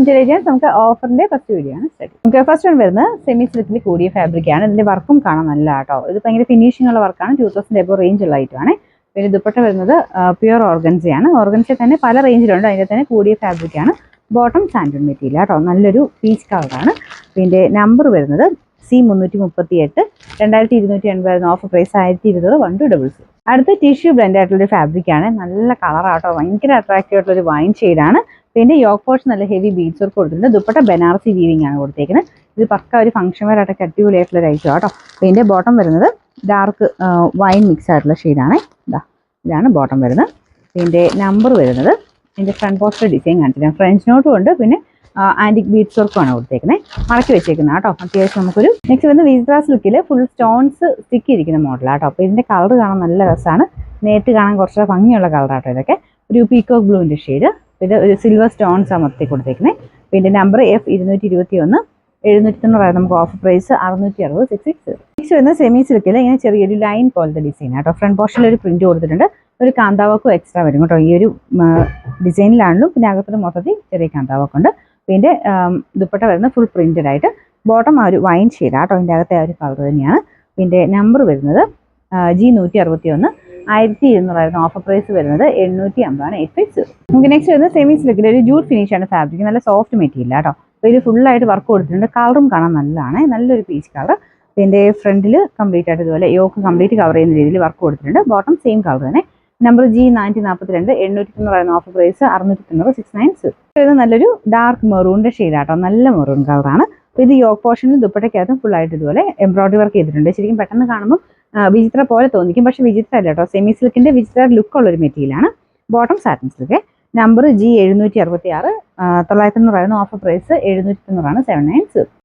ചെയ്യാൻ നമുക്ക് ഓഫറിന്റെ first video ആണ് സ്റ്റാർട്ട്. നമുക്ക് ഫസ്റ്റ് വൺ വരുന്നത് സെമി സിൽക്കിൽ കൂടിയ ഫാബ്രിക് ആണ്. ഇതിന്റെ വർക്കും കാണാൻ നല്ല കേട്ടോ. ഇത് ഭയങ്കര ഫിനിഷിംഗ് ഉള്ള വർക്കാണ്. 2000 എബോ റേഞ്ച് ഉള്ള ഐറ്റം ആണ്. പിന്നെ ദുപ്പട്ട വരുന്നത് പ്യുവർ ഓർഗൻസയാണ്. ഓർഗൻസ തന്നെ പല റേഞ്ചിലുണ്ട്. അതിന്റെ തന്നെ കൂടിയ ഫാബ്രിക് ആണ്. ബോട്ടം സാൻഡൺ മെറ്റീരിയൽ കേട്ടോ. നല്ലൊരു പീച്ച് കളറാണ്. പിന്നെ നമ്പർ വരുന്നത് C338 2280 ഓഫർ പ്രൈസ് 1200 1266. അടുത്ത ടിഷ്യൂ ബ്ലെൻഡ് ആയിട്ടുള്ള ഒരു ഫാബ്രിക് ആണ്. നല്ല കളറാട്ടോ. ഭയങ്കര അട്രാക്റ്റീവ് ആയിട്ടുള്ള ഒരു വൈൻ ഷെയ്ഡാണ്. പിന്നെ യോക്ക് പോർഷൻ നല്ല ഹെവി ബീഡ്സ് വർക്ക് കൊടുത്തിട്ടുണ്ട്. ദുപ്പട്ട ബനാറസി വീവിംഗ് ആണ് കൊടുത്തേക്കുന്നത്. ഇത് പക്ക ഒരു ഫംഗ്ഷൻ വെയർ ആയിട്ടൊക്കെ അടിപൊളിയായിട്ടുള്ള ഒരു ഐറ്റം കേട്ടോ. ഇതിന്റെ ബോട്ടം വരുന്നത് ഡാർക്ക് വൈൻ മിക്സ് ആയിട്ടുള്ള ഷെയ്ഡാണ്. ഇതാണ് ബോട്ടം വരുന്നത്. ഇതിന്റെ നമ്പർ വരുന്നത് ഇതിന്റെ ഫ്രണ്ട് പോസ്റ്റർ ഡിസൈൻ കാണിച്ചിട്ടുണ്ട്. ഫ്രഞ്ച് നോട്ടും ഉണ്ട്. പിന്നെ ആന്റിക് ബീഡ്സ് വർക്കും ആണ് കൊടുത്തേക്കുന്നത്. മടക്കി വെച്ചേക്കുന്നത് കേട്ടോ. അത്യാവശ്യം നമുക്കൊരു നെക്സ്റ്റ് വന്ന് വിസ്ട്രാസ് ലുക്കിൽ ഫുൾ സ്റ്റോൺസ് സ്റ്റിക്ക് ഇരിക്കുന്ന മോഡലാട്ടോ. അപ്പോൾ ഇതിന്റെ കളർ കാണാൻ നല്ല രസമാണ്. നേരിട്ട് കാണാൻ കുറച്ച് ഭംഗിയുള്ള കളറാട്ടോ. ഇതൊക്കെ ഒരു പീക്കോക്ക് ബ്ലൂവിന്റെ ഷെയ്ഡ്. ഇത് ഒരു സിൽവർ സ്റ്റോൺസ് അമർത്തി കൊടുത്തേക്കുന്നത്. പിന്നെ നമ്പർ F221 790 നമുക്ക് ഓഫർ പ്രൈസ് 660 660. നെക്സ്റ്റ് വരുന്നത് സെമി സിൽക്കിൽ ഇങ്ങനെ ചെറിയൊരു ലൈൻ പോലത്തെ ഡിസൈൻ കേട്ടോ. ഫ്രണ്ട് പോർഷനിൽ ഒരു പ്രിന്റ് കൊടുത്തിട്ടുണ്ട്. ഒരു കാന്താവക്കും എക്സ്ട്രാ വരും കേട്ടോ. ഈ ഒരു ഡിസൈനിലാണല്ലോ. പിന്നെ അകത്തൊരു മൊത്തത്തിൽ ചെറിയ കാന്താവക്കുണ്ട്. പിന്നെ ദുപ്പട്ട വരുന്നത് ഫുൾ പ്രിന്റഡ് ആയിട്ട്. ബോട്ടം ആ ഒരു വൈൻ ഷെയ്ഡ് കേട്ടോ. അതിൻ്റെ അകത്തെ ആ ഒരു കളർ തന്നെയാണ്. പിന്നെ നമ്പർ വരുന്നത് G161 1200 ഓഫർ പ്രൈസ് വരുന്നത് 850 850. നമുക്ക് നെക്സ്റ്റ് വരുന്നത് സെമി സിൽക്കിൽ ഒരു ജൂട്ട് ഫിനിഷ് ആണ് ഫാബ്രിക്. നല്ല സോഫ്റ്റ് മെറ്റീരിയൽ കേട്ടോ. അപ്പോൾ ഇത് ഫുള്ളായിട്ട് വർക്ക് കൊടുത്തിട്ടുണ്ട്. കളറും കാണാൻ നല്ലതാണ്. നല്ലൊരു പീച്ച് കളർ. പിന്നെ ഫ്രണ്ടിൽ കംപ്ലീറ്റ് ആയിട്ട് ഇതുപോലെ യോക്ക് കംപ്ലീറ്റ് കവർ ചെയ്യുന്ന രീതിയിൽ വർക്ക് കൊടുത്തിട്ടുണ്ട്. ബോട്ടം സെയിം കളർ തന്നെ. Number G442 890 offer price 690 690. ഇത് നല്ലൊരു ഡാർക്ക് മെറൂണിന്റെ ഷെയ്ഡാട്ടോ. നല്ല മെറൂൺ കളറാണ്. അപ്പോൾ ഇത് യോക്ക് പോർഷനിൽ ദുപ്പട്ടയ്ക്കകത്തും ഫുള്ളായിട്ട് ഇതുപോലെ എംബ്രോയിഡറി വർക്ക് ചെയ്തിട്ടുണ്ട്. ശരിക്കും പെട്ടെന്ന് കാണുമ്പോൾ വിചിത്ര പോലെ തോന്നിക്കും. പക്ഷേ വിചിത്ര അല്ല കേട്ടോ. സെമി സിൽക്കിന്റെ വിചിത്ര ലുക്ക് ഉള്ളൊരു മെറ്റീരിയലാണ്. Bottom satin silk. Number G766 990 offer price 790 790.